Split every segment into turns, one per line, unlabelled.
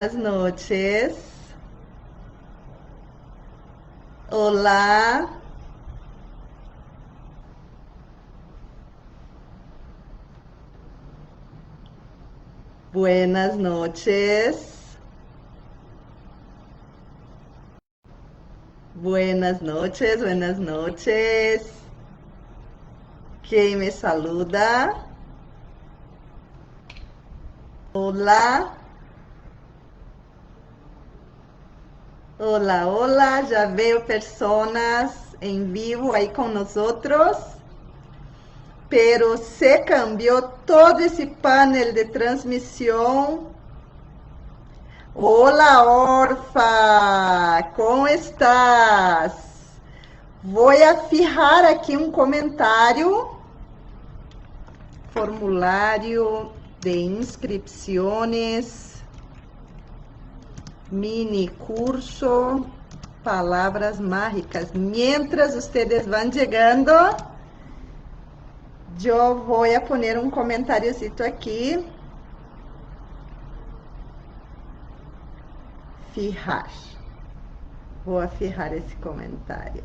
Buenas noches. Olá. Buenas noches. Buenas noches, buenas noches. Quem me saluda? Olá. Olá, olá. Já veo personas en vivo aí com nós outros. Pero se cambiou todo esse panel de transmissão. Olá, Orfa, como estás? Vou fijar aqui um comentário. Formulário de inscrições, mini curso, palavras mágicas. Mientras ustedes van llegando, eu vou poner um comentáriozito aqui. Fijar. Vou fijar esse comentário.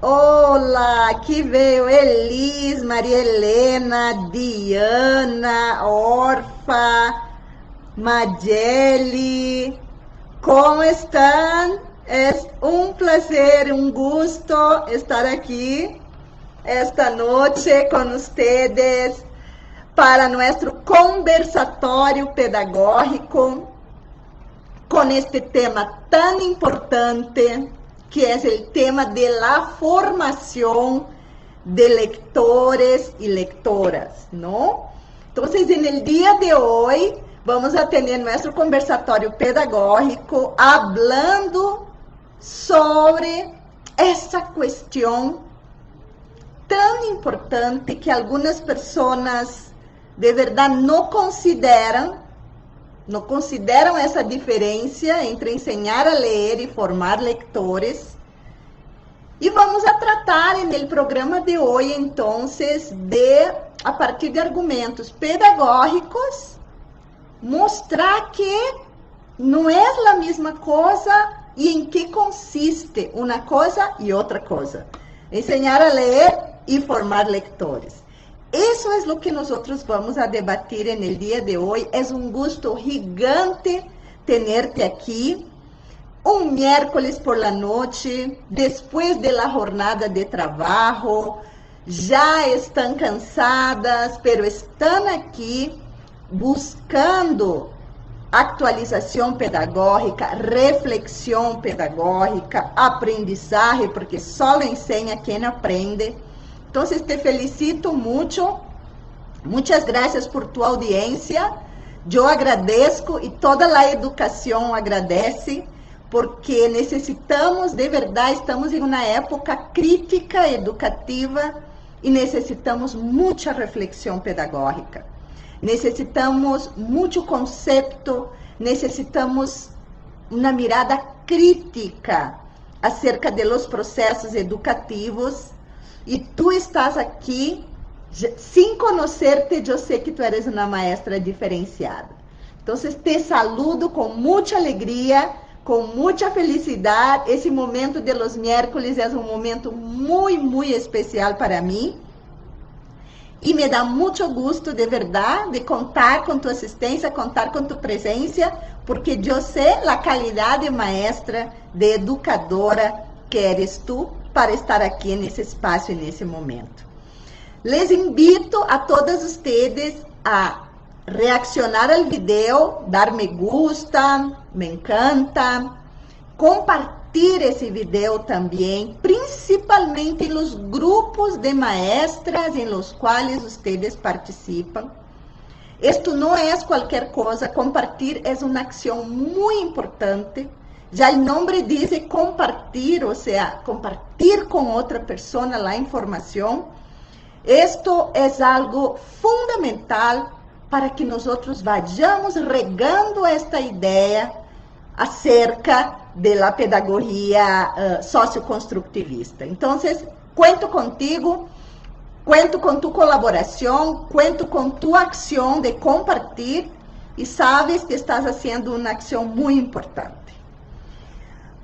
Olá, aqui veio Elis, Maria Helena, Diana, Orfa, Mageli. Como estão? É um prazer, um gusto estar aqui esta noite com vocês para nosso conversatório pedagógico com este tema tão importante que é o tema de la formação de lectores e lectoras, ¿no? Então, no dia de hoje, vamos a ter nosso conversatório pedagógico hablando sobre essa questão tão importante que algumas pessoas de verdade não consideram essa diferença entre ensinar a ler e formar leitores. E vamos a tratar no programa de hoje, então, a partir de argumentos pedagógicos, mostrar que não é a mesma coisa e em que consiste uma coisa e outra coisa. Ensinar a ler e formar leitores. Isso é o que nós vamos a debater no dia de hoje. É um gosto gigante tenerte aqui. Um miércoles por la noite, depois de la jornada de trabalho, já estão cansadas, pero estão aqui buscando atualização pedagógica, reflexão pedagógica, aprendizagem, porque só ensina quem aprende. Então, te felicito muito. Muitas graças por tua audiência. Eu agradeço e toda a educação agradece, porque necessitamos, de verdade, estamos em uma época crítica educativa e necessitamos muita reflexão pedagógica. Necessitamos muito conceito, necessitamos uma mirada crítica acerca de los processos educativos. E tu estás aqui, sem conhecer-te, eu sei que tu eres uma maestra diferenciada. Então, te saludo com muita alegria, com muita felicidade. Esse momento de los miércoles é um momento muito, muito especial para mim. E me dá muito gosto, de verdade, de contar com tua assistência, contar com tua presença, porque eu sei a qualidade de maestra, de educadora que eres tu, para estar aqui nesse espaço e nesse momento. Les invito a todas ustedes a reaccionar ao vídeo, dar me gusta, me encanta, compartilhar esse vídeo também, principalmente nos grupos de maestras em los quais ustedes participam. Isto não é qualquer coisa, compartilhar é uma ação muito importante. Já o nome diz compartilhar, ou seja, compartilhar com outra pessoa a informação. Isto é algo fundamental para que nós vayamos regando esta ideia acerca da pedagogia socioconstrutivista. Então, conto contigo, conto com tu colaboração, conto com tua ação de compartilhar y sabes que estás haciendo una acción muy importante.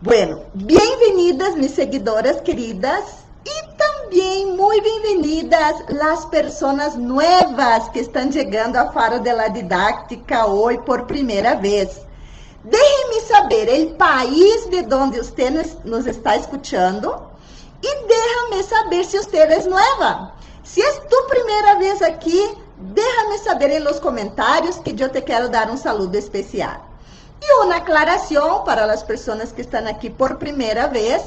Bueno, bienvenidas mis seguidoras queridas y también muy bienvenidas las personas nuevas que están llegando a Faro de la Didáctica hoy por primera vez. Déjenme saber el país de donde usted nos está escuchando y déjame saber si usted es nueva. Si es tu primera vez aquí, déjame saber en los comentarios que yo te quiero dar un saludo especial. Y una aclaración para las personas que están aquí por primera vez,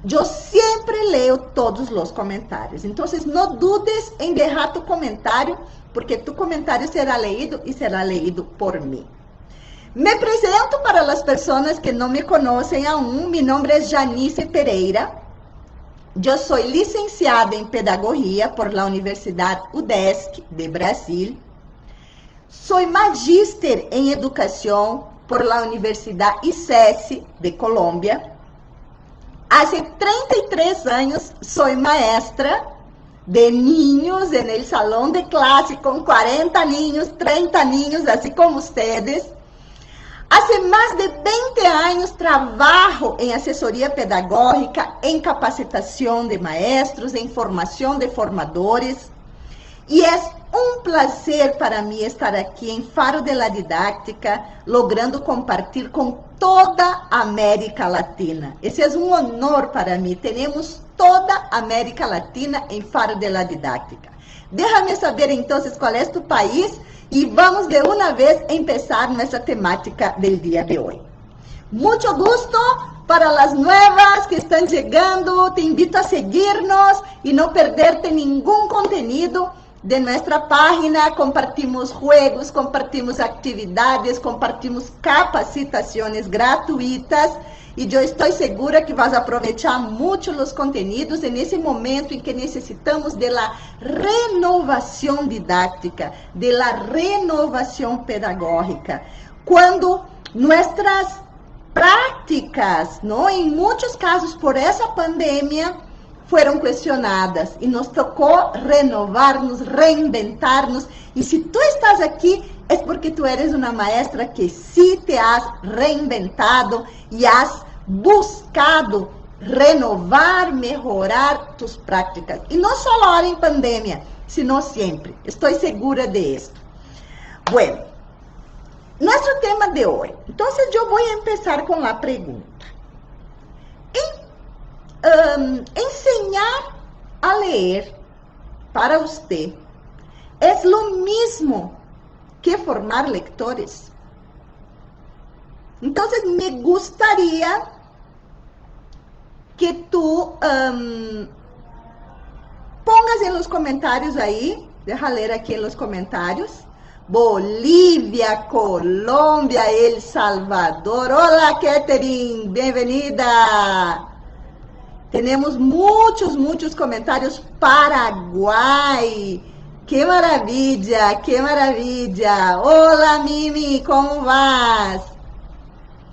yo siempre leo todos los comentarios. Entonces no dudes en dejar tu comentario, porque tu comentario será leído y será leído por mí. Me presento para las personas que no me conocen aún. Mi nombre es Janice Pereira. Yo soy licenciada en Pedagogía por la Universidad UDESC de Brasil. Soy magíster en Educación por la Universidad ICES de Colombia. Hace 33 años soy maestra de niños en el salón de clase con 40 niños, 30 niños, así como ustedes. Hace más de 20 años trabajo en asesoría pedagógica, en capacitación de maestros, en formación de formadores. Y es un placer para mí estar aquí en Faro de la Didáctica, logrando compartir con toda América Latina. Ese es un honor para mí. Tenemos toda América Latina en Faro de la Didáctica. Déjame saber entonces cuál es tu país y vamos de una vez a empezar nuestra temática del día de hoy. Mucho gusto para las nuevas que están llegando. Te invito a seguirnos y no perderte ningún contenido de nuestra página. Compartimos juegos, compartimos actividades, compartimos capacitaciones gratuitas y yo estoy segura que vas a aprovechar mucho los contenidos en ese momento en que necesitamos de la renovación didáctica, de la renovación pedagógica. Cuando nuestras prácticas, ¿no? En muchos casos por esa pandemia, fueron cuestionadas y nos tocó renovarnos, reinventarnos. Y si tú estás aquí, es porque tú eres una maestra que sí te has reinventado y has buscado renovar, mejorar tus prácticas. Y no solo ahora en pandemia, sino siempre. Estoy segura de esto. Bueno, nuestro tema de hoy. Entonces yo voy a empezar con la pregunta. Enseñar a leer para usted es lo mismo que formar lectores. Entonces me gustaría que tú pongas en los comentarios ahí, deja leer aquí en los comentarios, Bolivia, Colombia, El Salvador. Hola, Catherine, bienvenida. Tenemos muchos comentarios. Paraguay. ¡Qué maravilla! ¡Qué maravilla! Hola, Mimi, ¿cómo vas?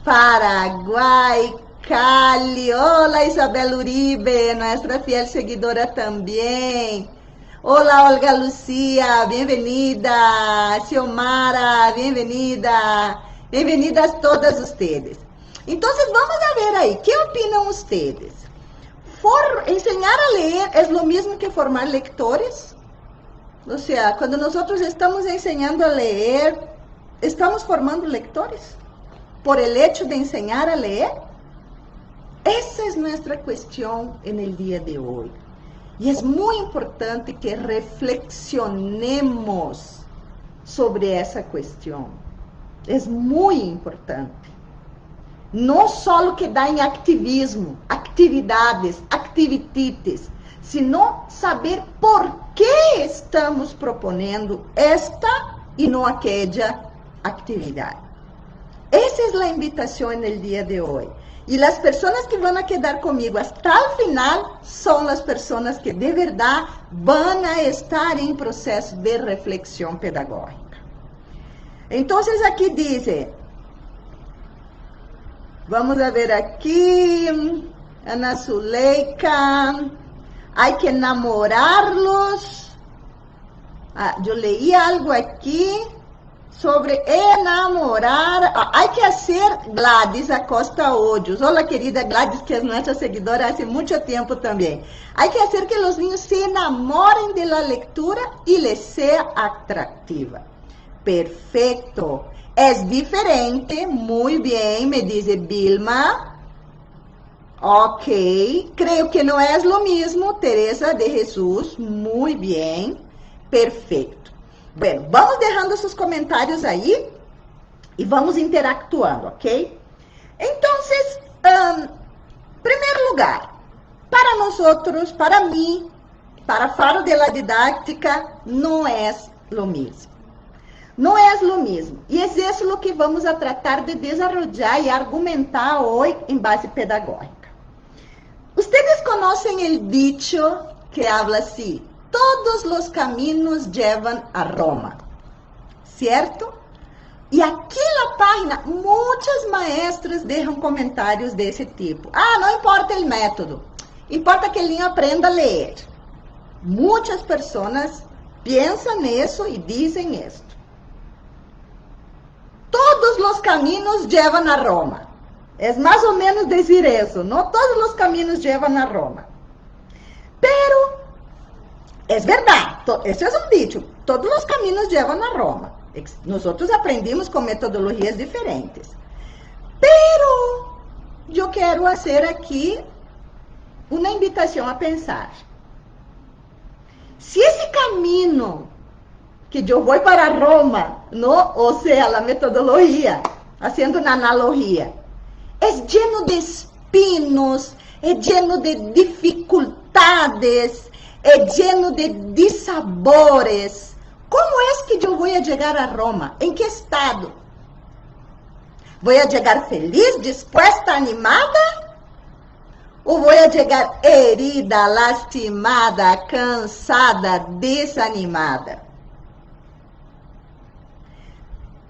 Paraguay, Cali. Hola, Isabel Uribe, nuestra fiel seguidora también. Hola, Olga Lucía, bienvenida. Xiomara, bienvenida. Bienvenidas todas ustedes. Entonces, vamos a ver ahí, ¿qué opinan ustedes? Enseñar a leer es lo mismo que formar lectores. O sea, cuando nosotros estamos enseñando a leer, estamos formando lectores por el hecho de enseñar a leer. Esa es nuestra cuestión en el día de hoy. Y es muy importante que reflexionemos sobre esa cuestión. Es muy importante. No solo quedar en activismo, actividades, activitites, sino saber por qué estamos proponiendo esta y no aquella actividad. Esa es la invitación en el día de hoy. Y las personas que van a quedar conmigo hasta el final son las personas que de verdad van a estar en proceso de reflexión pedagógica. Entonces aquí dice, vamos a ver aquí, Ana Zuleika, hay que enamorarlos. Yo leí algo aquí. sobre enamorar. Hay que hacer, Gladys Acosta Odios. Hola, querida Gladys, que es nuestra seguidora hace mucho tiempo también. Hay que hacer que los niños se enamoren de la lectura y les sea atractiva. Perfecto. Es diferente, muy bien, me dice Vilma. Ok, creo que no es lo mismo, Teresa de Jesús. Muy bien, perfecto. Bueno, vamos dejando sus comentarios ahí y vamos interactuando, ¿ok? Entonces, primer lugar, para nosotros, para mí, para Faro de la Didáctica, no es lo mismo. No es lo mismo. Y es eso lo que vamos a tratar de desarrollar y argumentar hoy en base pedagógica. Ustedes conocen el dicho que habla así: todos los caminos llevan a Roma, ¿cierto? Y aquí en la página, muchas maestras dejan comentarios de ese tipo. Ah, no importa el método, importa que el niño aprenda a leer. Muchas personas piensan eso y dicen esto. Todos los caminos llevan a Roma. Es más o menos decir eso, ¿no? Todos los caminos llevan a Roma. Pero es verdad, eso es un dicho, todos los caminos llevan a Roma. Nosotros aprendimos con metodologías diferentes. Pero yo quiero hacer aquí una invitación a pensar. Si ese camino que yo voy para Roma, ¿no? O sea, la metodología, haciendo una analogía, es lleno de espinos, es lleno de dificultades, es lleno de dissabores. ¿Cómo es que yo voy a llegar a Roma? ¿En qué estado? ¿Voy a llegar feliz, dispuesta, animada? ¿O voy a llegar herida, lastimada, cansada, desanimada?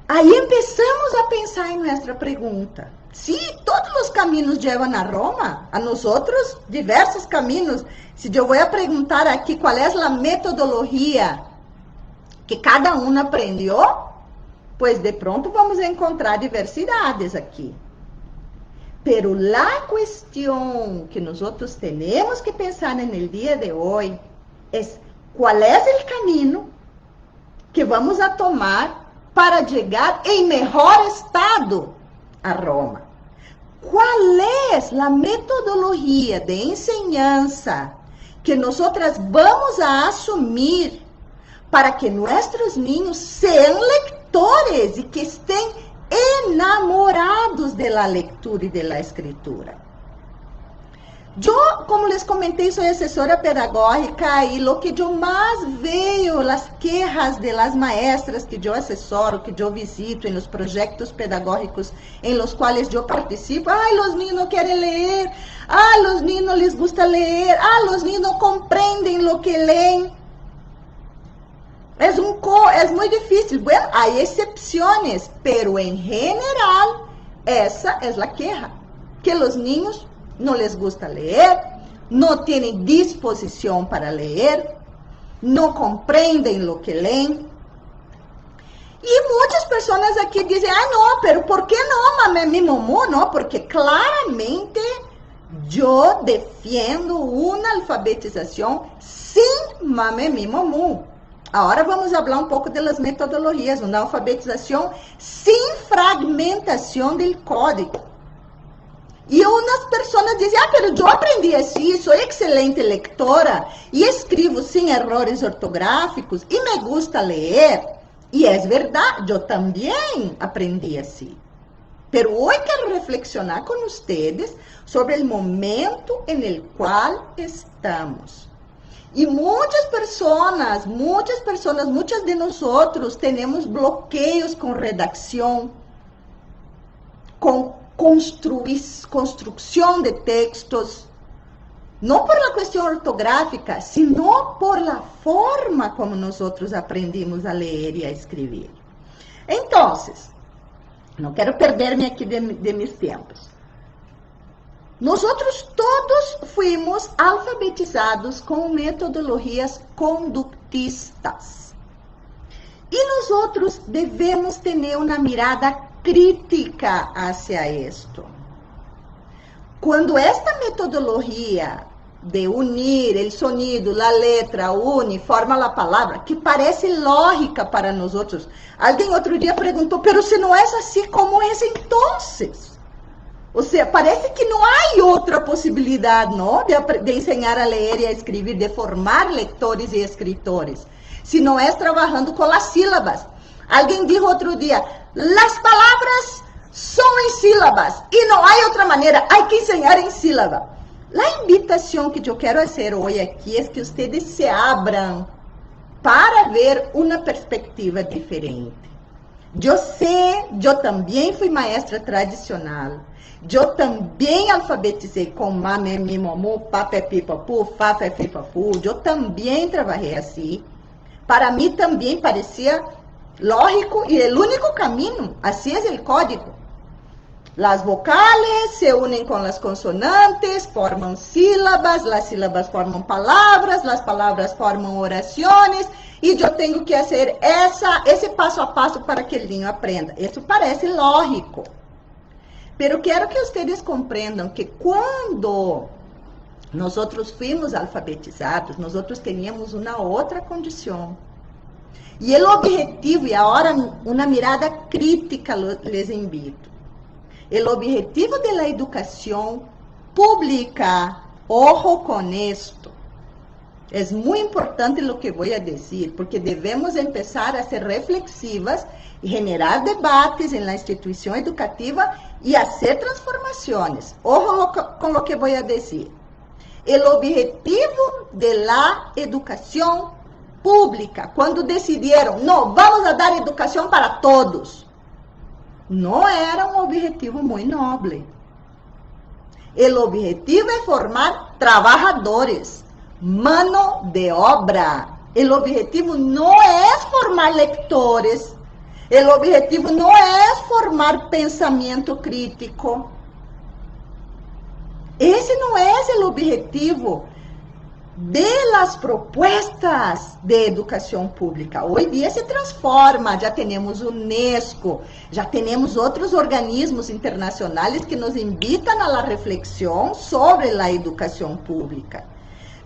Aí empezamos a pensar en nuestra pregunta. Sí, todos los caminos llevan a Roma, a nosotros diversos caminos. Si yo voy a preguntar aquí cuál es la metodología que cada uno aprendió, pues de pronto vamos a encontrar diversidades aquí. Pero la cuestión que nosotros tenemos que pensar en el día de hoy es cuál es el camino que vamos a tomar para llegar en mejor estado a Roma. ¿Cuál es la metodología de enseñanza que nosotras vamos a asumir para que nuestros niños sean lectores y que estén enamorados de la lectura y de la escritura? Yo, como les comenté, soy asesora pedagógica y lo que yo más veo, las quejas de las maestras que yo asesoro, que yo visito en los proyectos pedagógicos en los cuales yo participo: ay, los niños no quieren leer, ay, los niños no les gusta leer, ay, los niños no comprenden lo que leen. Es muy difícil. Bueno, hay excepciones, pero en general esa es la queja, que los niños no les gusta leer, no tienen disposición para leer, no comprenden lo que leen. Y muchas personas aquí dicen: ah, no, pero ¿por qué no, mamá, mi mamá? No, porque claramente yo defiendo una alfabetización sin mamá, mi mamá. Ahora vamos a hablar un poco de las metodologías, una alfabetización sin fragmentación del código. Y unas personas dicen: ah, pero yo aprendí así, soy excelente lectora y escribo sin errores ortográficos y me gusta leer. Y es verdad, yo también aprendí así. Pero hoy quiero reflexionar con ustedes sobre el momento en el cual estamos. Y muchas personas, muchas de nosotros tenemos bloqueos con redacción, con construcción de textos, no por la cuestión ortográfica, sino por la forma como nosotros aprendimos a leer y a escribir. Entonces, no quiero perderme aquí de mis tiempos. Nosotros todos fuimos alfabetizados com metodologias conductistas. E nós outros devemos ter uma mirada crítica hacia esto. Quando esta metodologia de unir o sonido, a letra, une, forma a palavra, que parece lógica para nós outros. Alguém outro dia perguntou, pero se não é assim, como é entonces? Ou seja, parece que não há outra possibilidade, não, de ensinar a ler e a escrever, de formar leitores e escritores, se não é trabalhando com as sílabas. Alguém disse outro dia, as palavras são em sílabas e não há outra maneira, há que ensinar em sílaba. A invitação que eu quero fazer hoje aqui é que vocês se abram para ver uma perspectiva diferente. Eu sei, eu também fui maestra tradicional. Eu também alfabetizei com mame, mimomu, papé, pipapu, fafé, fifafu. Eu também trabalhei assim. Para mim também parecia lógico e o único caminho. Assim é o código. Las vocales se unen con las consonantes, forman sílabas, las sílabas forman palabras, las palabras forman oraciones, e eu tenho que fazer esse passo a passo para que o niño aprenda. Isso parece lógico. Pero quero que vocês compreendam que quando nós fomos alfabetizados, nós tínhamos uma outra condição. E o objetivo, e agora uma mirada crítica les invito. O objetivo da educação pública, ojo com esto, é muito importante o que vou dizer, porque devemos começar a ser reflexivas e generar debates na instituição educativa e fazer transformações. Ojo com o que vou dizer. O objetivo da educação pública, quando decidiram, não, vamos a dar educação para todos, não era um objetivo muito nobre. O objetivo é formar trabalhadores, mano de obra. O objetivo não é formar leitores. O objetivo não é formar pensamento crítico. Esse não é o objetivo de las propuestas de educação pública. Hoje dia se transforma, já temos UNESCO, já temos outros organismos internacionais que nos invitam a la reflexão sobre a educação pública.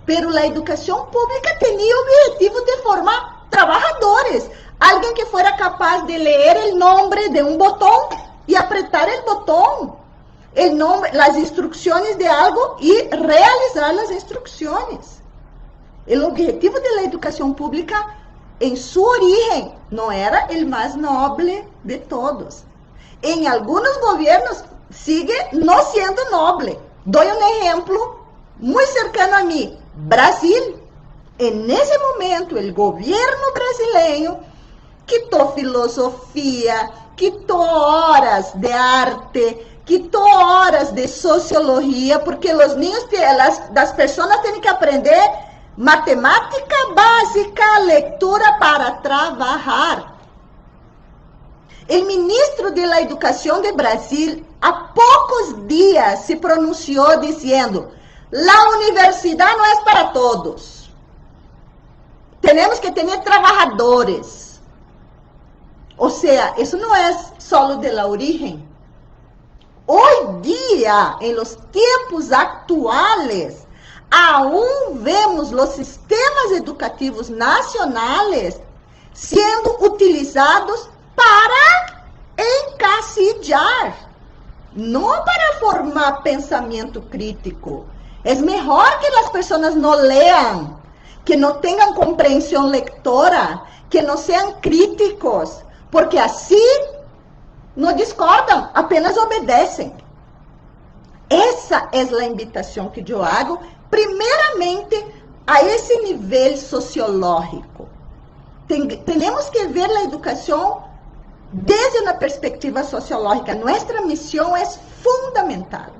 Pero a educação pública tinha o objetivo de formar trabalhadores, alguém que fuera capaz de ler o nome de um botão e apertar o botão, el nombre, las instrucciones de algo y realizar las instrucciones. El objetivo de la educación pública, en su origen, no era el más noble de todos. En algunos gobiernos sigue no siendo noble. Doy un ejemplo muy cercano a mí, Brasil. En ese momento, el gobierno brasileño quitó filosofía, quitó horas de arte, quitó horas de sociología, porque los niños, las personas tienen que aprender matemática básica, lectura para trabajar. El ministro de la Educación de Brasil, a pocos días, se pronunció diciendo: la universidad no es para todos. Tenemos que tener trabajadores. O sea, eso no es solo de la origen. Hoy día, en los tiempos actuales, aún vemos los sistemas educativos nacionales sendo utilizados para encasillar, não para formar pensamento crítico. É melhor que as pessoas não leiam, que não tenham compreensão lectora, que não sejam críticos, porque assim não discordam, apenas obedecem. Essa é a invitação que eu hago, primeiramente, a esse nível sociológico. Temos que ver a educação desde uma perspectiva sociológica. Nossa missão é fundamental.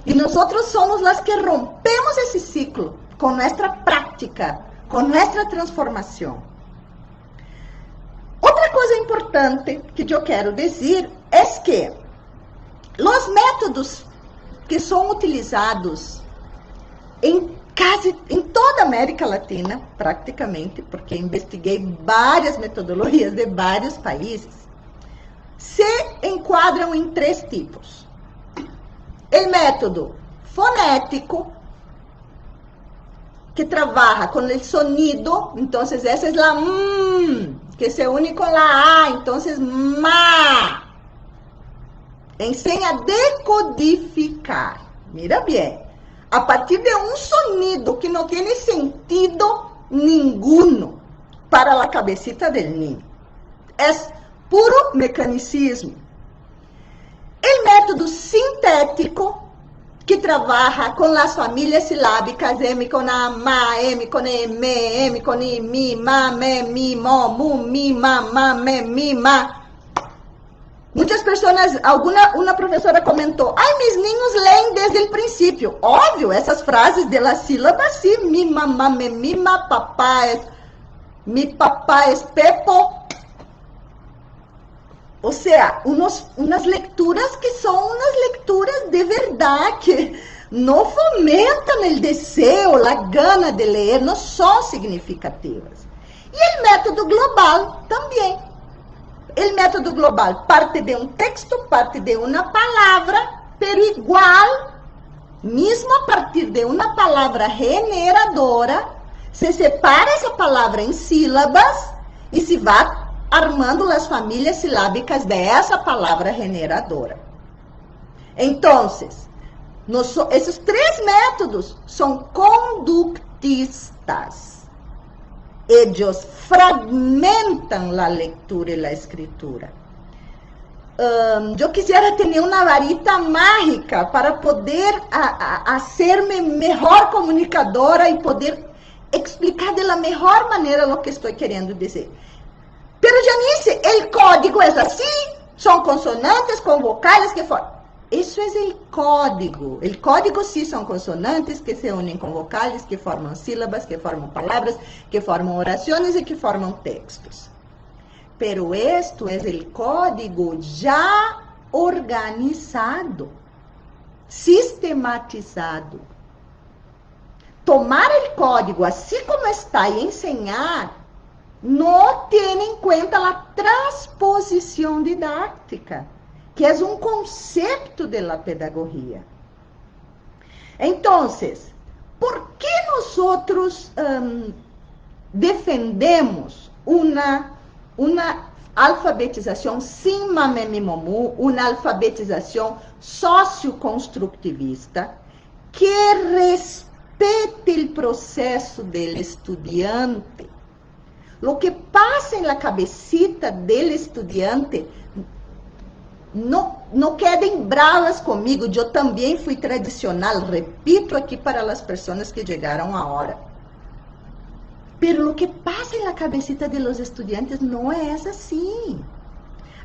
E nós somos as que rompemos esse ciclo com nossa prática, com nossa transformação. Outra coisa importante que eu quero dizer é que os métodos que são utilizados quase em toda a América Latina, praticamente, porque investiguei várias metodologias de vários países, se enquadram em 3 tipos. O método fonético, que trabaja con el sonido, entonces esa es la que se une con la A, entonces ma. Enseña a decodificar. Mira bien, a partir de un sonido que no tiene sentido ninguno para la cabecita del niño. Es puro mecanicismo. El método sintético, que trabalha com as famílias silábicas, M com A, ma, M com E, me, M com I, mi, ma, me, mi, mo, mu, mi, ma, me, mi, ma. Muitas pessoas, uma professora comentou, ai, meus niños leem desde o princípio. Óbvio, essas frases de la sílaba, sim, mi, ma, me, mi, ma, mi, papá es Pepo. Ou seja, umas leituras que são umas leituras de verdade, que não fomentam o desejo, a gana de ler, não são significativas. E o método global também. O método global parte de um texto, parte de uma palavra, pero igual, mesmo a partir de uma palavra generadora, se separa essa palavra em sílabas e se vai armando as famílias silábicas dessa palavra generadora. Então, esses 3 métodos são conductistas. Eles fragmentam a leitura e a escritura. Eu quisiera ter uma varita mágica para poder ser-me melhor comunicadora e poder explicar de la melhor maneira o que estou querendo dizer. Pero Janice, el código es así, son consonantes con vocales que forman. Eso es el código. El código sí son consonantes que se unen con vocales, que forman sílabas, que forman palabras, que forman oraciones y que forman textos. Pero esto es el código ya organizado, sistematizado. Tomar el código así como está y enseñar não tem em conta a transposição didática, que é um conceito da pedagogia. Então, por que nós defendemos uma alfabetização sem mamemimomu, uma alfabetização socioconstrutivista, que respeite o processo do estudante? Lo que pasa en la cabecita del estudiante, não quedem bravas comigo, eu também fui tradicional, repito aqui para as pessoas que chegaram agora. Pero lo que pasa en la cabecita de los estudiantes não é assim.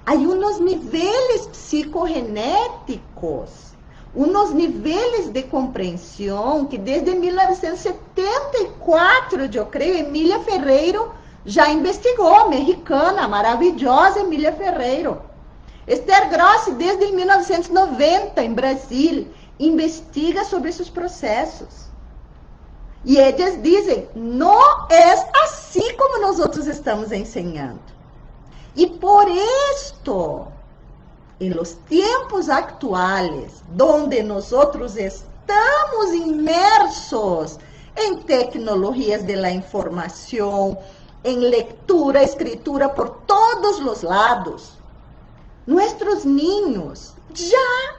Há uns níveis psicogenéticos, uns níveis de compreensão que desde 1974, eu creio, Emília Ferreiro já investigou, mexicana, maravilhosa Emília Ferreiro. Esther Grossi, desde 1990, em Brasil, investiga sobre esses processos. E eles dizem, não é assim como nós outros estamos ensinando. E por isto, em los tempos atuais, onde nós outros estamos imersos em tecnologias de la informação, em leitura, escritura por todos os lados, nossos niños já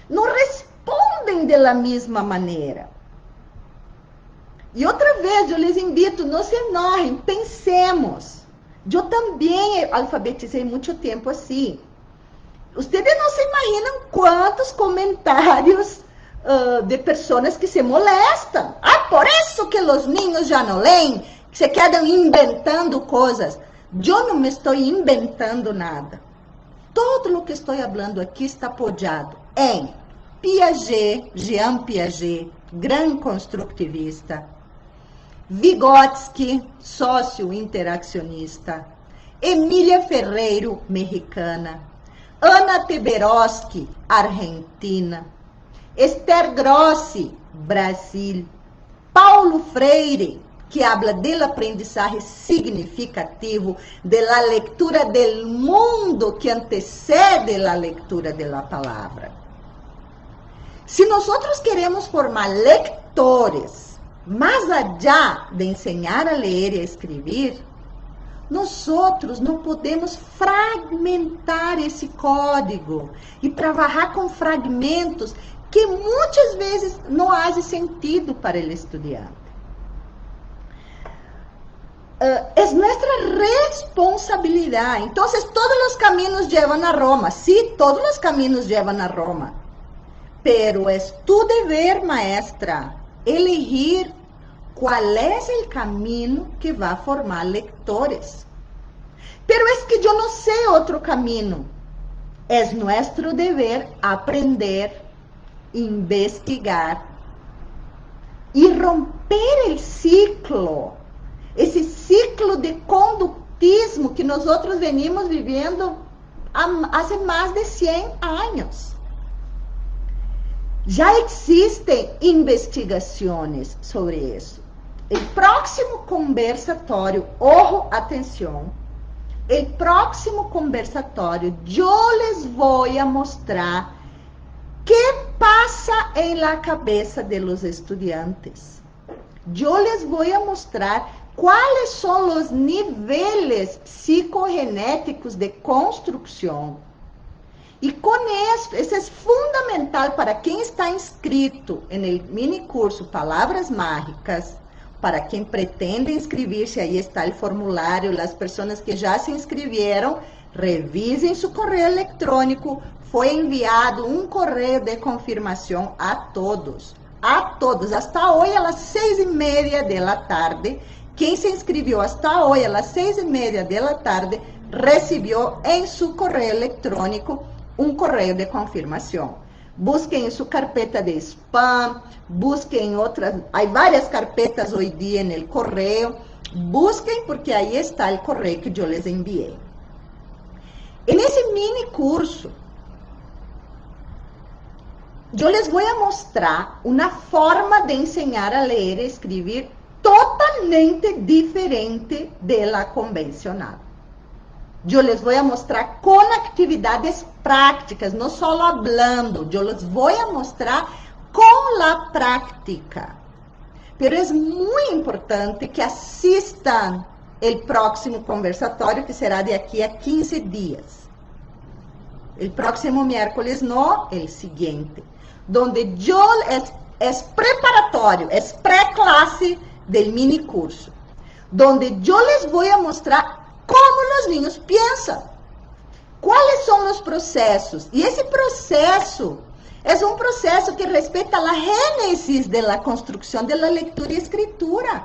não respondem da mesma maneira. E outra vez, eu lhes invito, não se enojem, pensemos. Eu também alfabetizei muito tempo assim. Vocês não se imaginam quantos comentários de pessoas que se molestam. Ah, por isso que os niños já não leem, se quedam inventando coisas. Eu não me estou inventando nada. Todo o que estou falando aqui está apoiado em Piaget, Jean Piaget, grande construtivista, Vygotsky, sócio-interaccionista, Emília Ferreiro, mexicana, Ana Teberoski, argentina, Esther Grossi, Brasil, Paulo Freire, que habla del aprendizaje significativo, de la lectura del mundo que antecede la lectura de la palabra. Si nosotros queremos formar lectores, más allá de enseñar a leer y a escribir, nosotros não podemos fragmentar esse código e trabalhar com fragmentos que muitas vezes não fazem sentido para o estudante. É nossa responsabilidade. Então, todos os caminhos levam a Roma. Sí, todos os caminhos levam a Roma. Pero é tu dever, maestra, elegir qual é o caminho que vai formar lectores. Pero es que eu não sei outro caminho. É nosso dever aprender, investigar e romper o ciclo. Esse ciclo de conductismo que nós outros venimos vivendo há mais de 100 anos. Já existem investigações sobre isso. O próximo conversatório, ojo, atenção, o próximo conversatório, eu les vou mostrar que passa em la cabeça de los estudiantes. Eu les vou mostrar quais são os níveis psicogenéticos de construção. E com isso é fundamental para quem está inscrito no mini curso Palavras Mágicas, para quem pretende inscrever-se, aí está o formulário, as pessoas que já se inscreveram, revisem seu correio eletrônico, foi enviado um correio de confirmação a todos, hasta hoje às 6:30 da tarde, quem se inscreveu hasta hoje às 6:30 da tarde, recebeu em seu correio eletrônico um correio de confirmação. Busquem em sua carpeta de spam, busquem outras, há várias carpetas hoje dia no correio, busquem porque aí está o correio que eu les enviei. E nesse mini curso, eu les vou mostrar uma forma de ensinar a ler e escrever totalmente diferente da convencional. Eu les vou mostrar com atividades práticas, não só hablando, eu les vou mostrar com a prática. Pero é muito importante que assistam o próximo conversatório, que será de aqui a 15 dias. O próximo miércoles, no, el siguiente, donde eu é preparatório, é pré-classe del mini curso, donde eu les vou mostrar como os niños pensam, quais são os processos. E esse processo é um processo que respeita a gênesis da construção da leitura e escritura.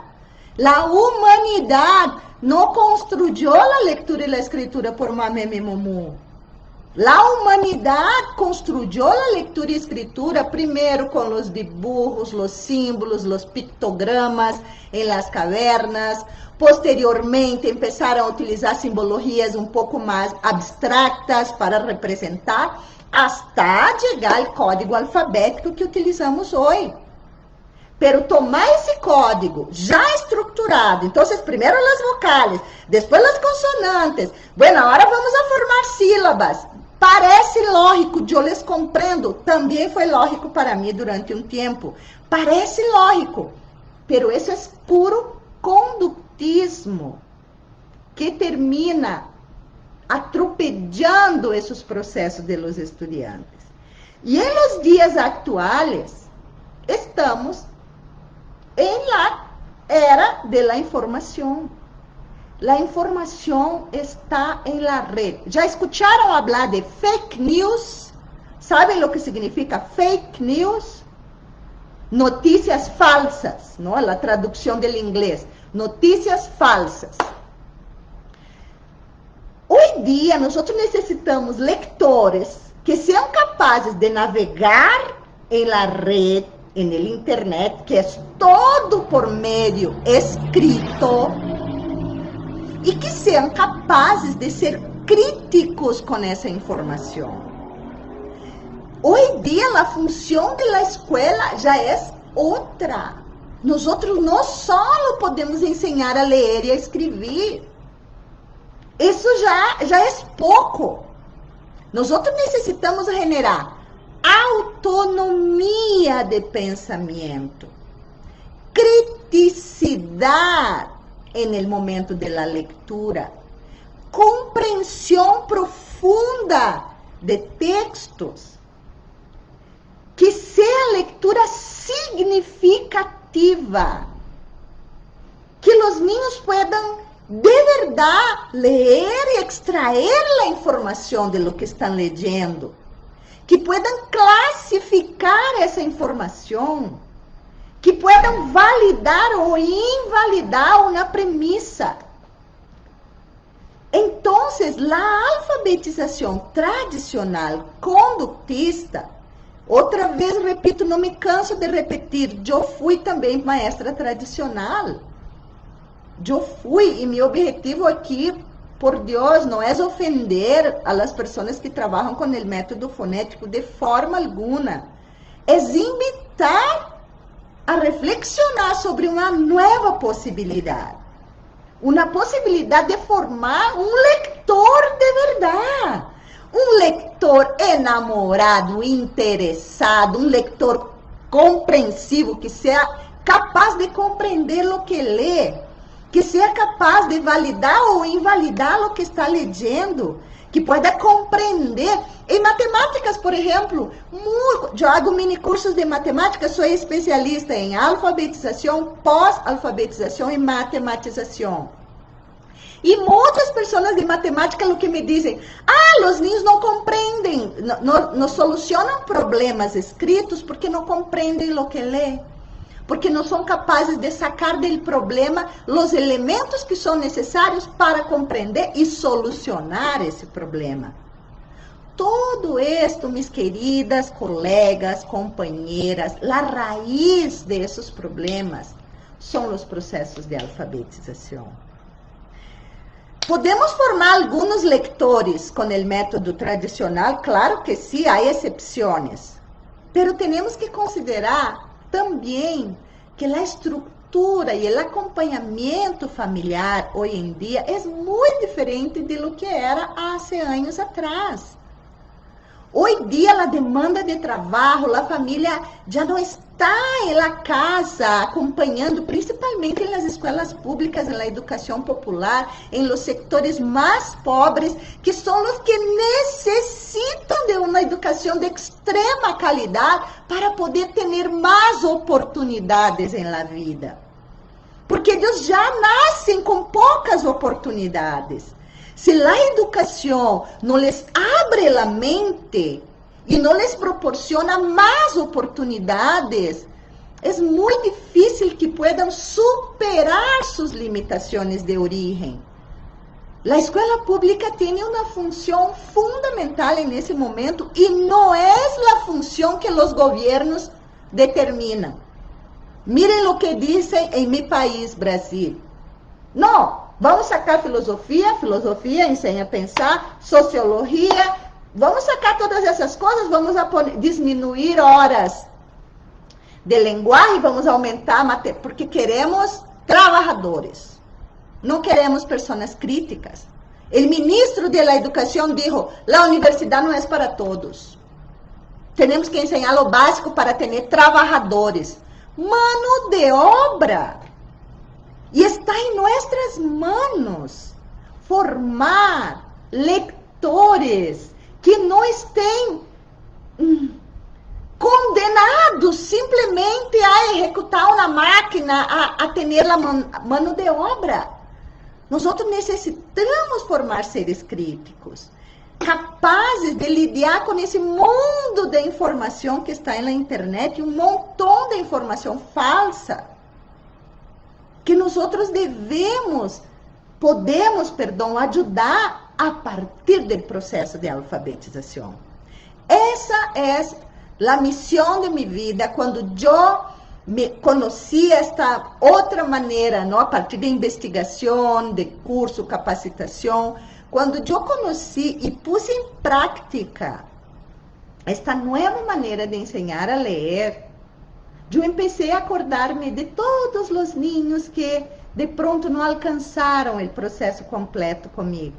A humanidade não construiu a leitura e a escritura por mamé momu. A humanidade construiu a leitura e escritura primeiro com os dibujos, os símbolos, os pictogramas em las cavernas. Posteriormente, começaram a utilizar simbologias um pouco mais abstratas para representar, hasta chegar ao código alfabético que utilizamos hoje. Pero tomar esse código já estruturado, então, primeiro as vocais, depois as consonantes. Bueno, agora vamos a formar sílabas. Parece lógico, eu les compreendo, também foi lógico para mim durante um tempo. Parece lógico, pero isso é puro conductismo que termina atropellando esses processos de los estudiantes. E em los dias atuais, estamos em la era de la informação. La informação está em la red. Já escucharam falar de fake news? Sabem o que significa fake news? Notícias falsas, não? A tradução do inglês. Notícias falsas. Hoje dia, nós necessitamos leitores que sejam capazes de navegar em la red, en el internet, que é todo por meio escrito, e que sejam capazes de ser críticos com essa informação. Hoje dia, a função da escola já é outra. Nós outros não só podemos ensinar a ler e a escrever. Isso já é pouco. Nós outros necessitamos generar autonomia de pensamento, criticidade no momento da leitura, compreensão profunda de textos, que seja leitura significativa, que os niños puedan de verdade ler e extrair a informação de lo que estão leyendo, que puedan classificar essa informação, que puedan validar ou invalidar uma premissa. Então, a alfabetização tradicional conductista, outra vez repito, não me canso de repetir, eu fui também maestra tradicional. Eu fui, e meu objetivo aqui, por Deus, não é ofender a las pessoas que trabalham com o método fonético de forma alguma. É invitar a reflexionar sobre uma nova possibilidade. Uma possibilidade de formar um leitor de verdade. Um leitor enamorado, interessado, um leitor compreensivo, que seja capaz de compreender o que lê, que seja capaz de validar ou invalidar o que está lendo, que pueda compreender. Em matemáticas, por exemplo, eu hago mini cursos de matemática, sou especialista em alfabetização, pós-alfabetização e matematização. E muitas pessoas de matemática o que me dizem, os niños não compreendem, não solucionam problemas escritos porque não compreendem o que lê. Porque não são capazes de sacar do problema os elementos que são necessários para compreender e solucionar esse problema. Todo esto, mis queridas colegas, companheiras, a raiz desses problemas são os processos de alfabetização. Podemos formar alguns leitores com o método tradicional? Claro que sim, há exceções. Mas temos que considerar também que a estrutura e o acompanhamento familiar hoje em dia é muito diferente de lo que era há anos atrás. Hoje em dia, a demanda de trabalho, a família já não está na casa acompanhando, principalmente nas escolas públicas, na educação popular, em los sectores mais pobres, que são os que necessitam de uma educação de extrema qualidade para poder ter mais oportunidades em la vida. Porque eles já nascem com poucas oportunidades. Se a educação não les abre a mente e não les proporciona mais oportunidades, é muito difícil que puedan superar suas limitações de origem. A escola pública tem uma função fundamental nesse momento e não é a função que os governos determinam. Miren o que dizem em meu país, Brasil. Não. Vamos sacar filosofia ensina a pensar, sociologia, vamos sacar todas essas coisas, vamos diminuir horas de linguagem, vamos aumentar, porque queremos trabalhadores, não queremos pessoas críticas. O ministro da Educação disse, a universidade não é para todos. Temos que ensinar o básico para ter trabalhadores, mano de obra. E está em nossas mãos formar leitores que não estén condenados simplesmente a executar uma máquina, a ter a mano de obra. Nós necessitamos formar seres críticos, capazes de lidiar com esse mundo de informação que está na internet, um montão de informação falsa, que nós podemos ajudar a partir do processo de alfabetização. Essa é a missão de minha vida, quando eu me conheci esta outra maneira, não? A partir de investigação, de curso, capacitação, quando eu conheci e pus em prática esta nova maneira de ensinar a ler, Eu comecei a acordar-me de todos os niños que de pronto não alcançaram o processo completo comigo.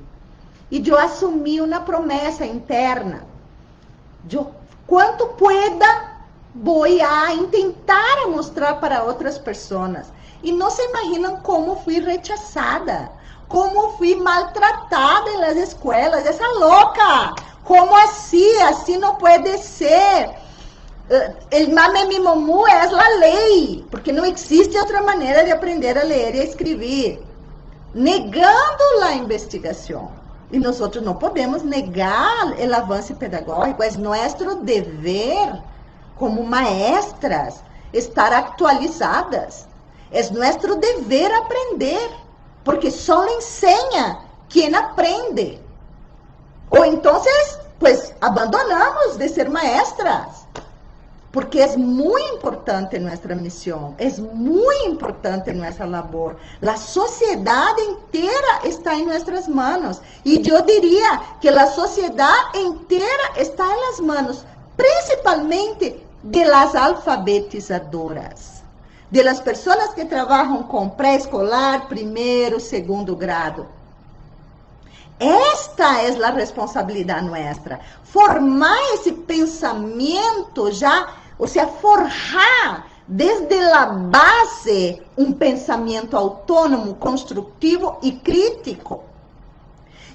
E eu assumi uma promessa interna. Eu, quanto pueda, vou a tentar mostrar para outras pessoas. E não se imaginam como fui rechazada, como fui maltratada nas escolas. Essa louca! Como assim? Assim não pode ser. El mame mi momu é a lei, porque não existe outra maneira de aprender a ler e a escrever. Negando a investigação. E nós não podemos negar o avanço pedagógico. É nosso dever, como maestras, estar atualizadas. É nosso dever aprender, porque só ensina quem aprende. Ou então, pues, abandonamos de ser maestras. Porque é muito importante nossa missão, é muito importante nossa labor. A sociedade inteira está em nossas mãos. E eu diria que a sociedade inteira está nas mãos, principalmente de las alfabetizadoras, de las pessoas que trabalham com pré-escolar, primeiro, segundo grado. Esta é a responsabilidade nossa. Formar esse pensamento já, ou seja, forjar desde a base um pensamento autônomo, construtivo e crítico.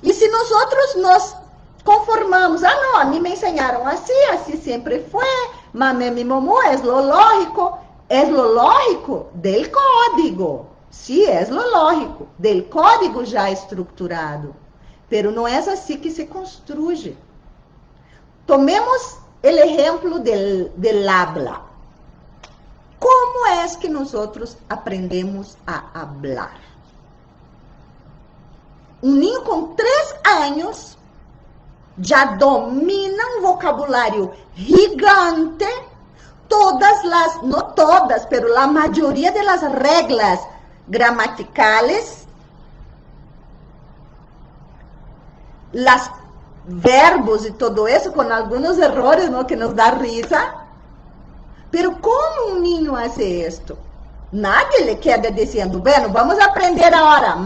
E se nós nos conformamos, não, a mim me ensinaram assim sempre foi, mamé mi momo, é lo lógico del código. Sim, é lo lógico del código já estruturado. Pero não é assim que se construye. Tomemos o exemplo del habla. Como é que nós aprendemos a hablar? Um ninho com 3 anos já domina um vocabulário gigante, não todas, pero a maioria das regras gramaticales, las verbos e todo isso, com alguns errores, ¿no?, que nos dá risa. Pero como um niño faz isto? Nadie le queda dizendo, bueno, vamos aprender agora.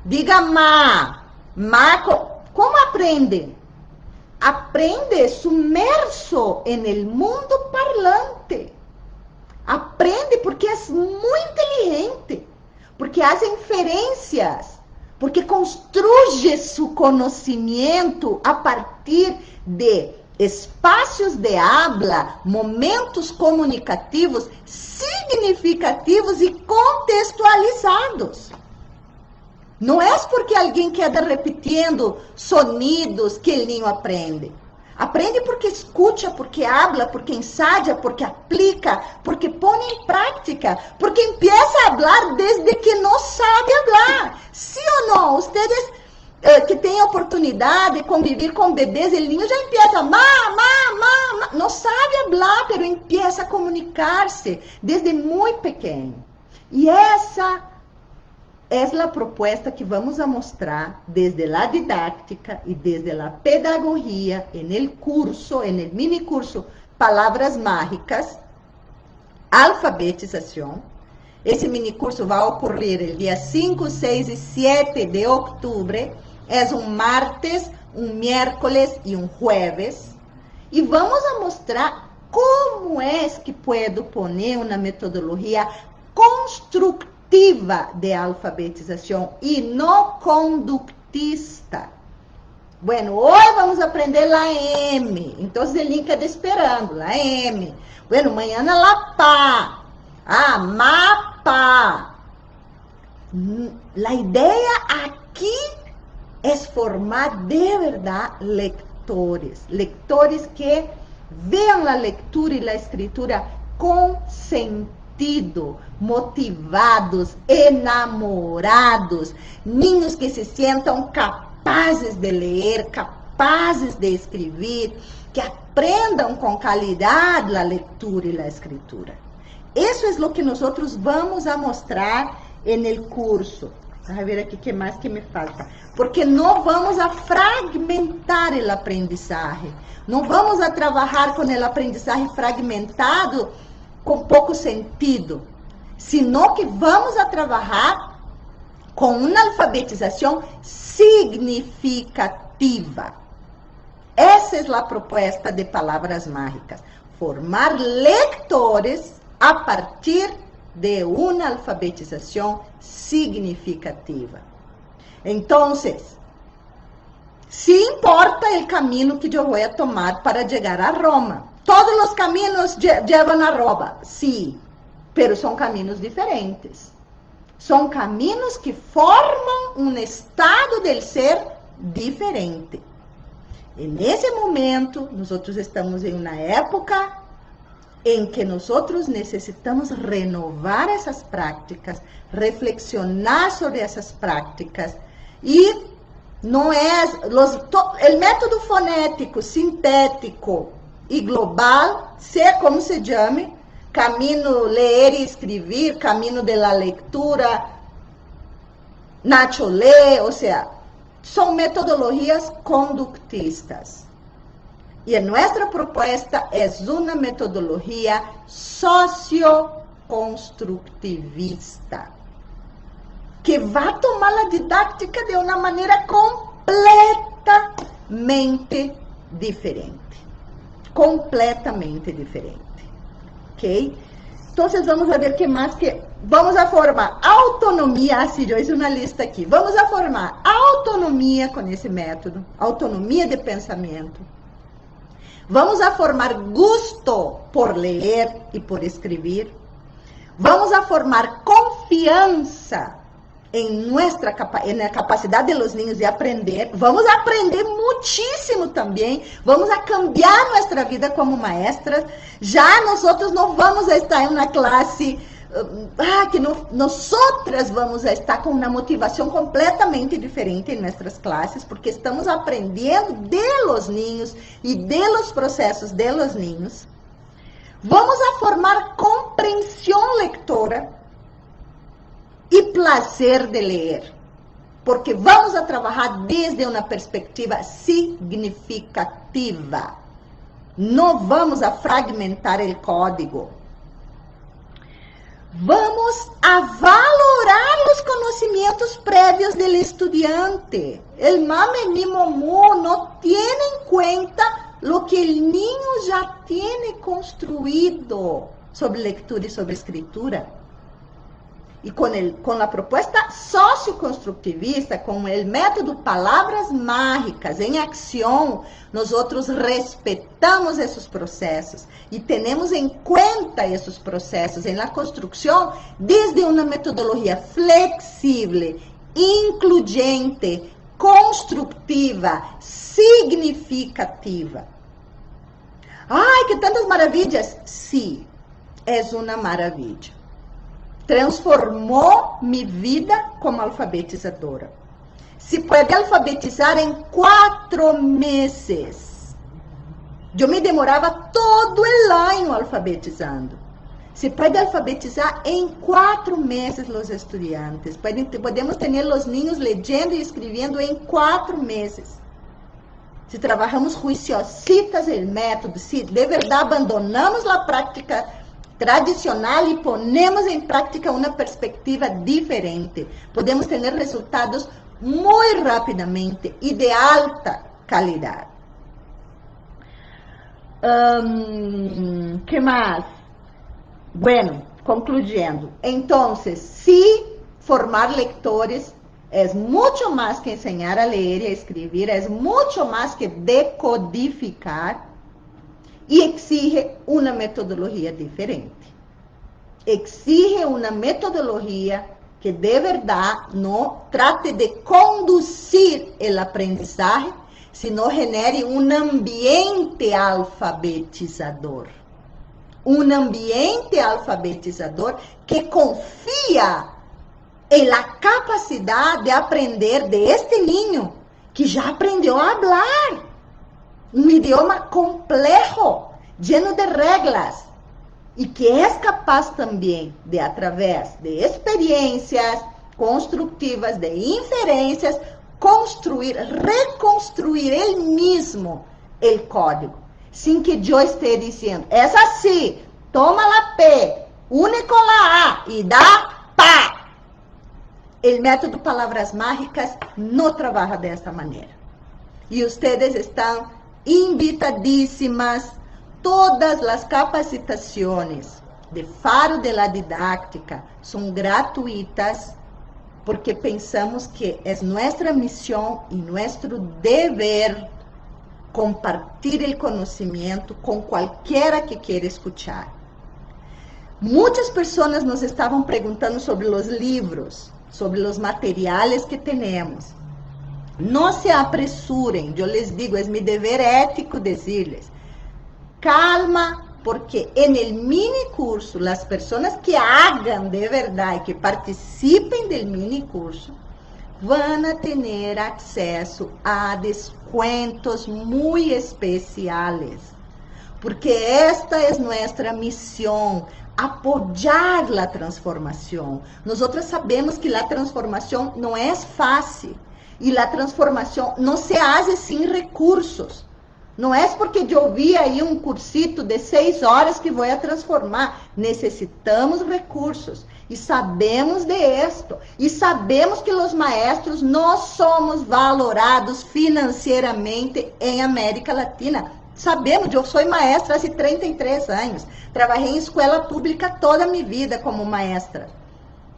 Diga ma. Como aprende? Aprende sumerso en el mundo parlante. Aprende porque é muito inteligente, porque faz inferências, porque construye su conhecimento a partir de espaços de habla, momentos comunicativos significativos e contextualizados. Não é porque alguém queda repetindo sonidos que o niño aprende. Aprende porque escuta, porque habla, porque ensaia, porque aplica, porque põe em prática, porque empieza a hablar desde que não sabe hablar. Sim ou não? Ustedes que têm oportunidade de conviver com bebês, o niño já empieza, não sabe hablar, pero empieza a comunicar-se desde muito pequeno. E essa é a proposta que vamos a mostrar desde a didática e desde a pedagogia no curso, no mini curso Palavras Mágicas, Alfabetização. Esse mini curso vai ocorrer el dia 5, 6 e 7 de outubro. É um martes, um miércoles e um jueves. E vamos a mostrar como é que puedo poner uma metodologia construtiva de alfabetização e não conductista. Bueno, hoje vamos aprender a M. Então, o link é esperando, a M. Bueno, amanhã la PA. Mapa. A ideia aqui é formar de verdade lectores que vejam a leitura e a escritura com sentido, motivados, enamorados, niños que se sintam capazes de ler, capazes de escrever, que aprendam com qualidade a leitura e a escritura. Isso é o que nós vamos a mostrar no curso. A ver aqui, que mais que me falta? Porque não vamos a fragmentar o aprendizagem. Não vamos a trabalhar com o aprendizagem fragmentado com pouco sentido, sino que vamos a trabalhar com uma alfabetização significativa. Essa é a proposta de Palavras Mágicas. Formar lectores a partir de uma alfabetização significativa. Então, se importa o caminho que eu vou tomar para chegar a Roma. Todos os caminhos levam a Roma, sim, pero são caminhos diferentes. São caminhos que formam um estado del ser diferente. E nesse momento, nós estamos em uma época em que nós necessitamos renovar essas práticas, reflexionar sobre essas práticas e não é o método fonético, sintético e global, ser como se chame, caminho ler e escrever, caminho de la lectura, Nacho Lê, ou seja, são metodologias conductistas. E a nossa proposta é uma metodologia socioconstrutivista, que vai tomar a didática de uma maneira completamente diferente. Completamente diferente. Ok? Então, vamos ver o que mais que... Vamos a formar autonomia, eu fiz uma lista aqui. Vamos a formar autonomia com esse método, autonomia de pensamento. Vamos a formar gosto por ler e por escrever. Vamos a formar confiança em na capacidade de los niños de aprender. Vamos a aprender muitíssimo também. Vamos a cambiar nossa vida como maestras. Já nós não vamos a estar em uma classe que nós vamos a estar com uma motivação completamente diferente em nossas classes, porque estamos aprendendo de los niños e de los processos de los niños. Vamos a formar compreensão lectora e prazer de ler, porque vamos a trabalhar desde uma perspectiva significativa. Não vamos a fragmentar o código. Vamos a valorar os conhecimentos prévios do estudante. El mame ni momu não tem em conta o que o niño já tem construído sobre leitura e sobre escritura. E com a proposta socioconstrutivista, com o método Palavras Mágicas em ação, nós respeitamos esses processos e temos em conta esses processos em la construção desde uma metodologia flexível, incluyente, construtiva, significativa. Ai, que tantas maravilhas! Sim, é uma maravilha. Transformou minha vida como alfabetizadora. Se pode alfabetizar em 4 meses. Eu me demorava todo o ano alfabetizando. Se pode alfabetizar em 4 meses os estudantes. Podemos ter os niños lendo e escrevendo em 4 meses. Se trabalhamos juiciositas o método, se de verdade abandonamos a prática tradicional e ponemos em prática uma perspectiva diferente, podemos ter resultados muito rapidamente e de alta qualidade. Que mais? Bueno, concluyendo. Então, se formar lectores é muito mais que ensinar a ler e a escrever, é muito mais que decodificar. E exige uma metodologia diferente. Exige uma metodologia que de verdade não trate de conduzir o aprendizagem, sino genere um ambiente alfabetizador. Um ambiente alfabetizador que confia em la capacidade de aprender de este niño que já aprendeu a falar. Um idioma complexo, lleno de regras, e que é capaz também de, através de experiências, constructivas de inferências, construir, reconstruir ele mesmo o código, sem que eu esteja dizendo, é assim, toma la P, une com la A e dá pá. O método Palavras Mágicas não trabalha desta maneira. E vocês estão invitadíssimas. Todas as capacitações de Faro de la Didáctica são gratuitas, porque pensamos que é nossa missão e nosso dever compartilhar o conhecimento com qualquer que queira escuchar. Muitas pessoas nos estavam perguntando sobre os livros, sobre os materiais que temos. Não se apressurem, eu les digo, é meu dever ético dizer-lhes, calma, porque en mini curso, as pessoas que hagam de verdade, que participem do mini curso, vão a ter acesso a descontos muito especiais, porque esta é nossa missão, apoiar a transformação. Nós sabemos que a transformação não é fácil, e a transformação não se faz sem recursos. Não é porque eu vi aí um cursito de 6 horas que vou a transformar. Necessitamos recursos. E sabemos de esto. E sabemos que os maestros não somos valorados financeiramente em América Latina. Sabemos, eu sou maestra há 33 anos. Trabalhei em escola pública toda a minha vida como maestra.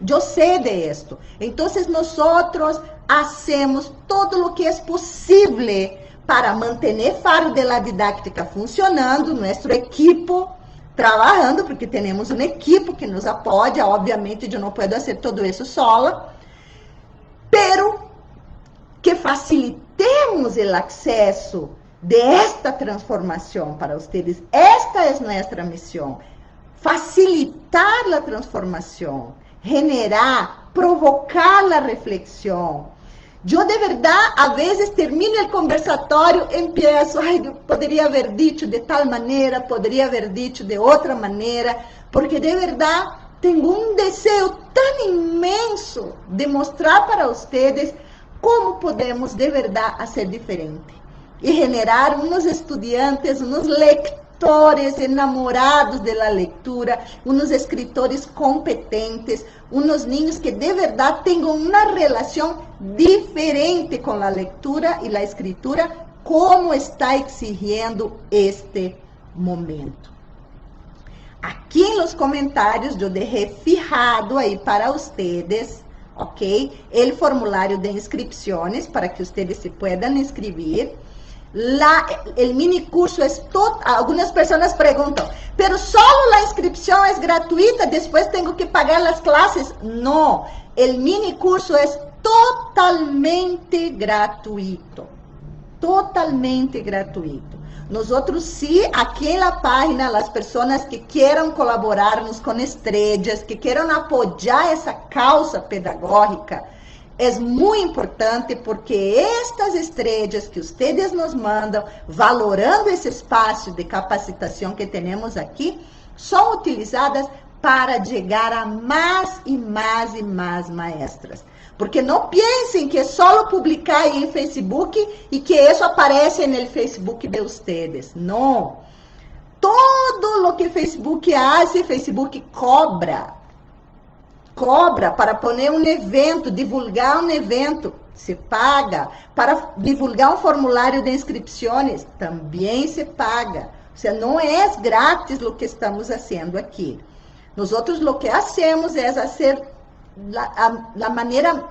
Eu sei de esto. Então, nós hacemos todo o que é possível para manter Faro de la Didáctica funcionando, nosso equipo trabalhando, porque temos um equipo que nos apoia, obviamente eu não posso fazer tudo isso sola, pero que facilitemos o acesso de esta transformação para vocês. Esta é nossa missão, facilitar a transformação, generar, provocar a reflexão. Eu, de verdade, a vezes termino o conversatório, empiezo, eu poderia haver dito de tal maneira, poderia haver dito de outra maneira, porque, de verdade, tenho um desejo tão imenso de mostrar para vocês como podemos, de verdade, fazer diferente. E generar uns estudantes, uns leitores enamorados da leitura, uns escritores competentes, uns niños que de verdade tenham uma relação diferente com a leitura e a escritura, como está exigindo este momento. Aqui nos comentários eu deixei fijado aí para vocês, ok? O formulário de inscrições para que vocês se puedan inscrever. El mini curso es todo. Algunas personas preguntan, pero solo la inscripción es gratuita, después tengo que pagar las clases. No, el mini curso es totalmente gratuito. Totalmente gratuito. Nosotros sí, aquí en la página, las personas que quieran colaborarnos con estrellas, que quieran apoyar esa causa pedagógica, é muito importante porque estas estrelas que vocês nos mandam, valorando esse espaço de capacitação que temos aqui, são utilizadas para chegar a mais e mais e mais maestras. Porque não pensem que é só publicar em Facebook e que isso aparece no Facebook de vocês. Não. Todo o que Facebook faz, Facebook cobra para pôr um evento, divulgar um evento, se paga. Para divulgar um formulário de inscrições, também se paga. Ou seja, não é grátis o que estamos fazendo aqui. Nós o que hacemos é fazer a maneira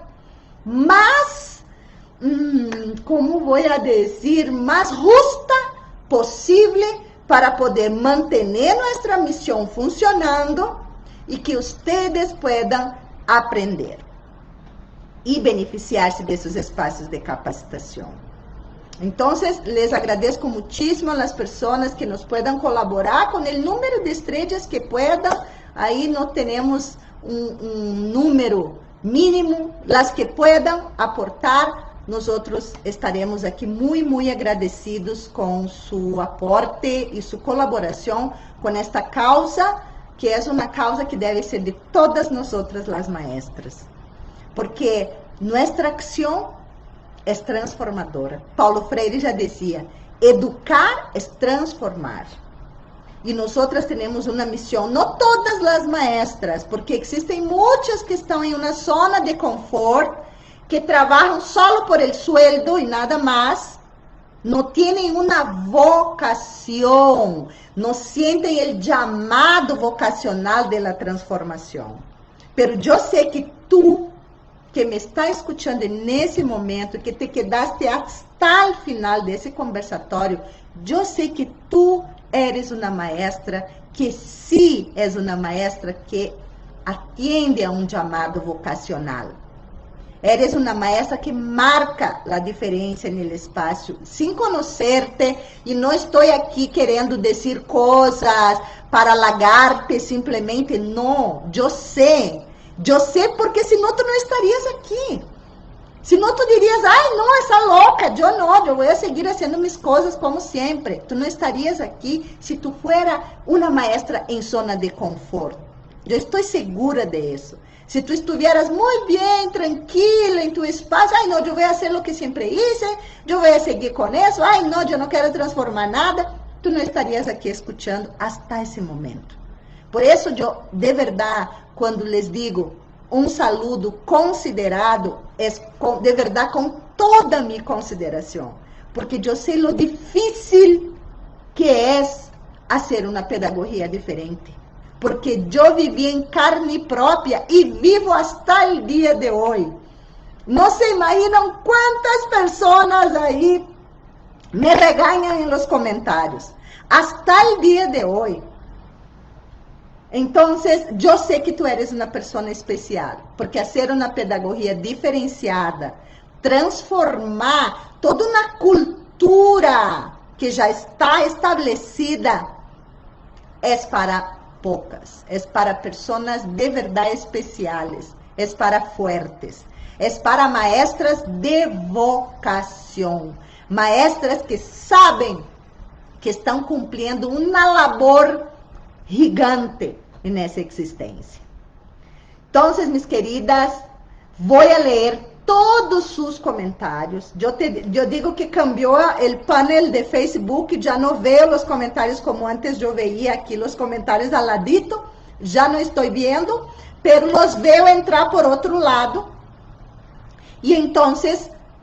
mais, como vou dizer, mais justa possível para poder manter nossa missão funcionando e que vocês puedan aprender e beneficiar-se desses espaços de capacitação. Então, les agradeço muitíssimo a pessoas que nos puedan colaborar com o número de estrelas que puedan. Aí não temos um número mínimo, as que puedan aportar, nós estaremos aqui muito agradecidos com seu aporte e sua colaboração com esta causa, que é uma causa que deve ser de todas nós outras, as maestras. porque nossa ação é transformadora. Paulo Freire já dizia, educar é transformar. E nós temos uma missão, não todas as maestras, porque existem muitas que estão em uma zona de conforto, que trabalham só por el sueldo e nada mais, não têm uma vocação, não sentem o chamado vocacional da transformação. Pero eu sei que tu, que me está escutando nesse momento, que te quedaste hasta o final desse conversatório, eu sei que tu eres uma maestra que sim é uma maestra que atende a um chamado vocacional. Eres uma maestra que marca a diferença no espaço, sem conhecer-te, e não estou aqui querendo dizer coisas para halagarte simplesmente, não. Eu sei porque senão tu não estarias aqui. Senão tu dirias, ai, não, essa louca, eu não, eu vou seguir fazendo minhas coisas como sempre. Tu não estarias aqui se tu fuera uma maestra em zona de conforto. Eu estou segura disso. Se tu estuvieras muito bem, tranquila em tu espaço, ai, não, eu vou fazer o que sempre hice, eu vou seguir com isso, ai, não, eu não quero transformar nada, tu não estarias aqui escutando hasta esse momento. Por isso, eu, de verdade, quando les digo, um saludo considerado, é de verdade com toda a minha consideração, porque eu sei o difícil que é fazer uma pedagogia diferente, porque eu vivi em carne própria e vivo hasta o dia de hoje. Não se imaginam quantas pessoas aí me regañam nos comentários, hasta o dia de hoje. Então, eu sei que tu eres uma pessoa especial, porque fazer uma pedagogia diferenciada, transformar toda uma cultura que já está estabelecida, é para poucas, é para pessoas de verdade especiais, é para fuertes, é para maestras de vocação, maestras que sabem que estão cumprindo uma labor gigante nessa existência. Então, minhas queridas, vou ler todos os comentários. Eu digo que cambiou o panel de Facebook, já não vejo os comentários como antes eu veia aqui os comentários al ladito, já não estou vendo, pero los veo entrar por outro lado. E então,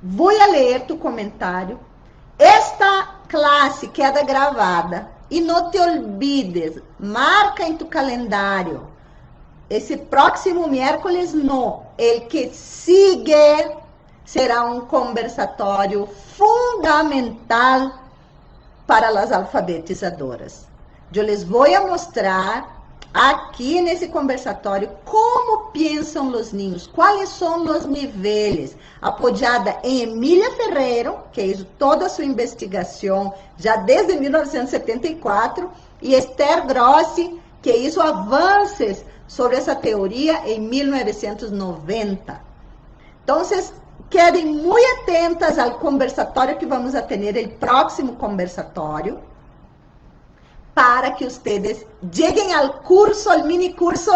vou ler tu comentário. Esta classe queda gravada. E não te olvides, marca em tu calendário. Esse próximo miércoles, não. El que sigue será um conversatório fundamental para as alfabetizadoras. Eu les vou mostrar aqui nesse conversatório como pensam os ninhos, quais são os níveis, apoiada em Emília Ferreiro, que fez toda a sua investigação já desde 1974, e Esther Grossi, que hizo avanços sobre essa teoria em 1990. Então, quedem muito atentas ao conversatório que vamos a ter, o próximo conversatório, para que vocês cheguem ao curso, ao mini curso,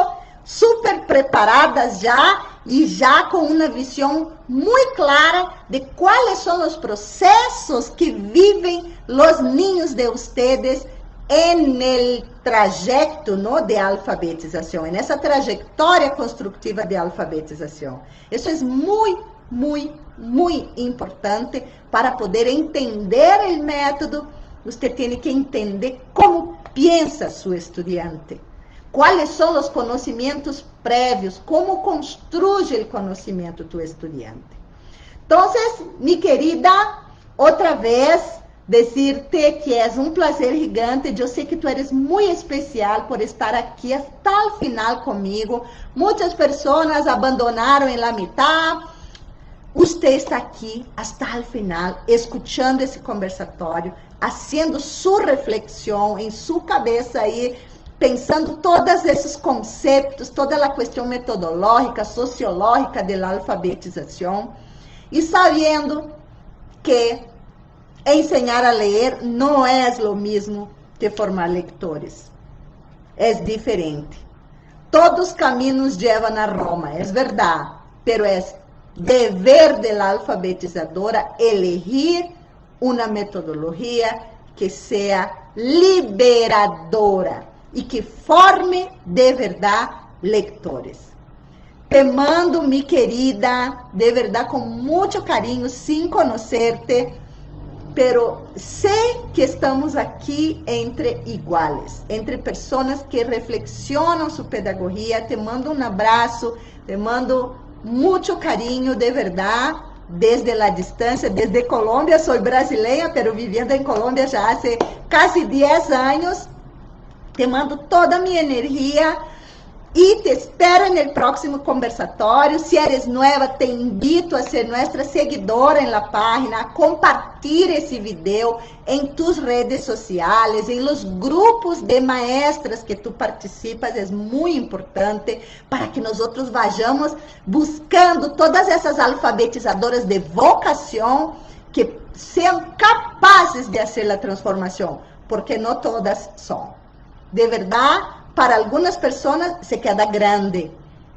super preparadas já e já com uma visão muito clara de quais são os processos que vivem os ninhos de vocês en trajeto, ¿no?, de alfabetização, nessa trajetória construtiva de alfabetização. Isso é muito, muito, muito importante para poder entender o método. Você tem que entender como pensa seu estudante, quais são os conhecimentos prévios, como construye o conhecimento tu estudante. Então, minha querida, outra vez, dizer-te que é um prazer gigante. Eu sei que tu eres muito especial por estar aqui até o final comigo. Muitas pessoas abandonaram em la mitad. Você está aqui até o final, escutando esse conversatório, fazendo sua reflexão em sua cabeça aí, pensando todos esses conceitos, toda a questão metodológica, sociológica da alfabetização, e sabendo que ensinar a ler não é o mesmo que formar leitores. É diferente. Todos os caminhos levam a Roma, é verdade. pero es deber de la alfabetizadora elegir una metodología que sea liberadora y que forme de verdad lectores. Te mando, mi querida, de verdad con mucho cariño, sin conocerte, pero sé que estamos aquí entre iguales, entre personas que reflexionam su pedagogía. Te mando un abrazo, te mando mucho cariño, de verdad, desde la distancia, desde Colombia. Soy brasileña, pero viviendo en Colombia ya hace casi 10 años. Te mando toda mi energía y te espero en el próximo conversatorio. Si eres nueva, te invito a ser nuestra seguidora en la página, a compartir ese video en tus redes sociales, en los grupos de maestras que tú participas. Es muy importante para que nosotros vayamos buscando todas esas alfabetizadoras de vocación que sean capaces de hacer la transformación, porque no todas son. De verdad, para algunas personas se queda grande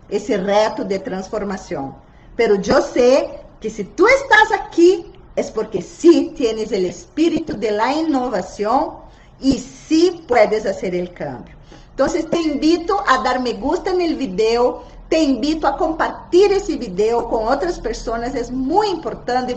ese reto de transformación. Pero yo sé que si tú estás aquí es porque sí tienes el espíritu de la innovación y sí puedes hacer el cambio. Entonces te invito a dar me gusta en el video, te invito a compartir ese video con otras personas, es muy importante.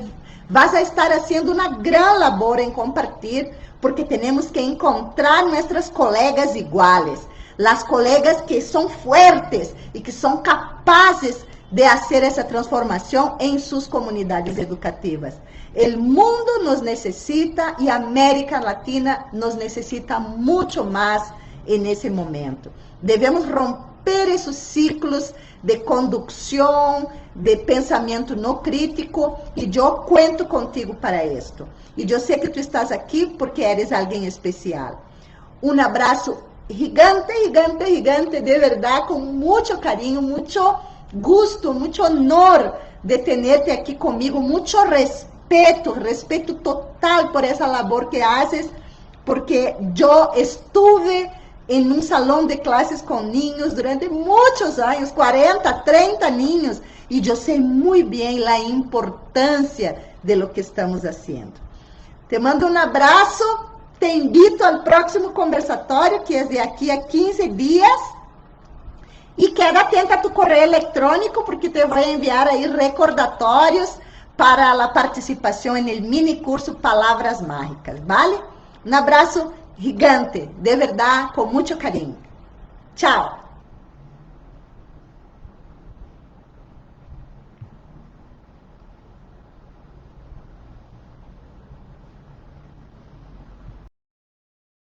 Vas a estar haciendo una gran labor en compartir, porque tenemos que encontrar nuestras colegas iguales, las colegas que son fuertes y que son capaces de hacer esa transformación en sus comunidades educativas. El mundo nos necesita y América Latina nos necesita mucho más en ese momento. Debemos romper esos ciclos de conducción, de pensamiento no crítico, y yo cuento contigo para esto. Y yo sé que tú estás aquí porque eres alguien especial. Un abrazo gigante, gigante, gigante, de verdad, con mucho cariño, mucho gusto, mucho honor de tenerte aquí conmigo, mucho respeto, respeto total por esa labor que haces, porque yo estuve en un salón de clases con niños durante muchos años, 40, 30 niños, y yo sé muy bien la importancia de lo que estamos haciendo. Te mando un abrazo, te invito al próximo conversatorio, que es de aquí a 15 días, y queda atenta a tu correo electrónico, porque te voy a enviar ahí recordatorios para la participación en el mini curso Palabras Mágicas, ¿vale? Un abrazo gigante, de verdad, con mucho cariño. Chao.